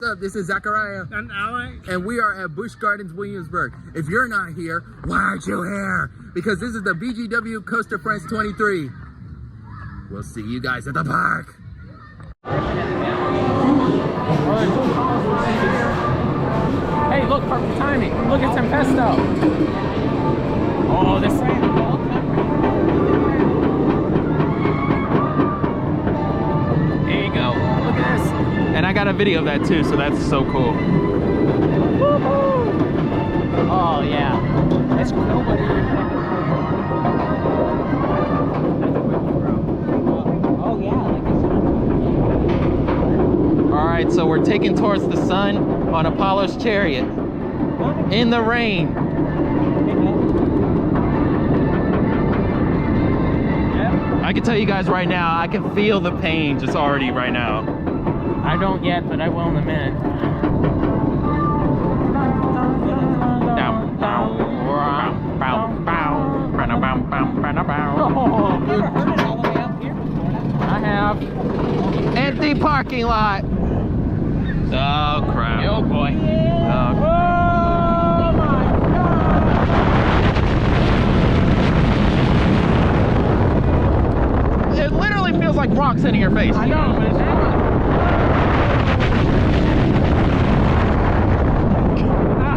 What's up? This is Zachariah. And Alex. And we are at Busch Gardens, Williamsburg. If you're not here, why aren't you here? Because this is the BGW Coaster Friends 23. We'll see you guys at the park. Hey, look, perfect timing. Look at Tempesto. Oh, this There you go. Look at this. And I got a video of that too, so that's so cool. Oh, yeah. That's cool. Oh, yeah. All right, so we're taking towards the sun on Apollo's Chariot in the rain. I can tell you guys right now, I can feel the pain just already right now. I don't yet, but I will in a minute. I have. Empty parking lot. Oh crap. Oh boy. Oh. It literally feels like rocks hitting your face. I know, but it's not.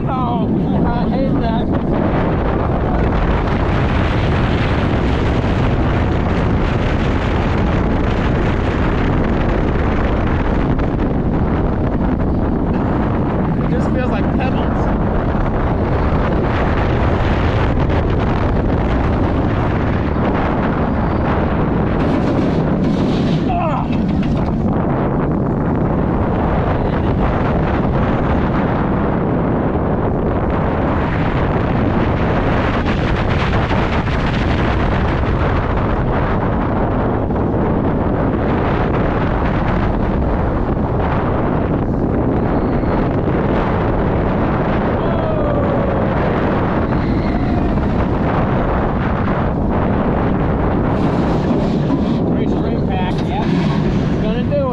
Ow! I hate that. It just feels like pebbles.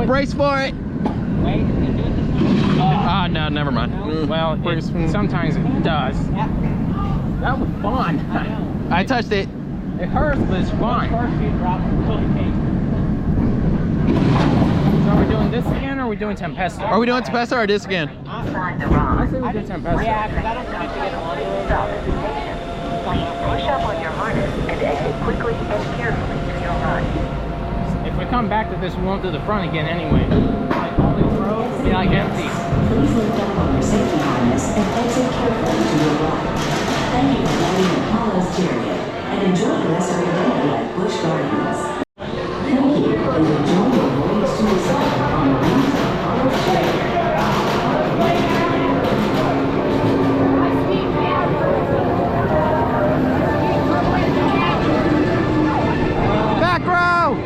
Brace for it. Wait, you do it this time? Ah, no, never mind. Well, sometimes it does. That was fun. I touched it. It hurts, but it's fun. So are we doing this again, or are we doing Tempesto? Are we doing Tempesto or this again? Inside the ride. I say we do Tempesto. Stop at the station. Please push up on your harness and exit quickly and carefully to your right. If we come back to this, we won't do the front again anyway. Yeah, like empty. Please lift up on your safety harness and exit carefully to your right. Thank you for riding Apollo's Chariot and enjoy the rest of your day at Busch Gardens. Thank you and enjoy your voyage to the sun on the wings of Apollo's Chariot. Back row!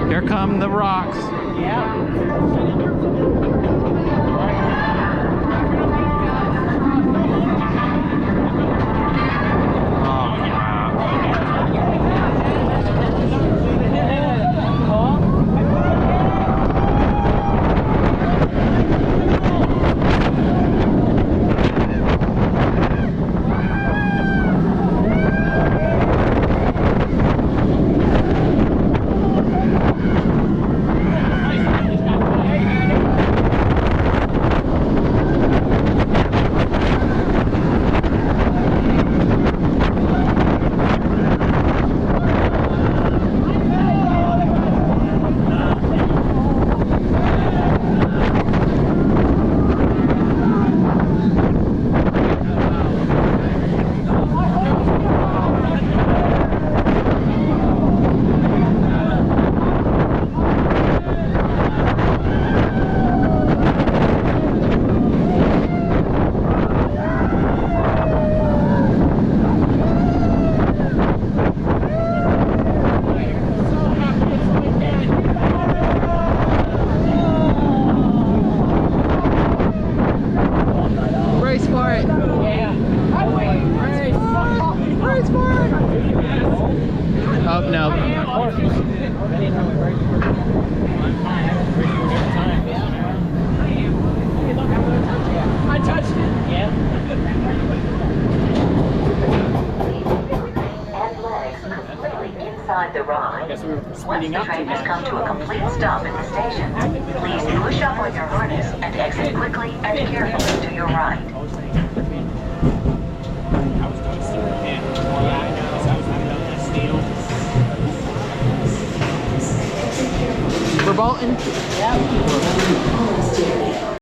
Here come the rocks. Nice. guess we were Once speeding the up too train has come much. to a complete stop at the station, please push up on your harness and exit quickly and carefully to your right. I was going Superman. Yeah, I know. I was having that steel. We're bolting. Yeah.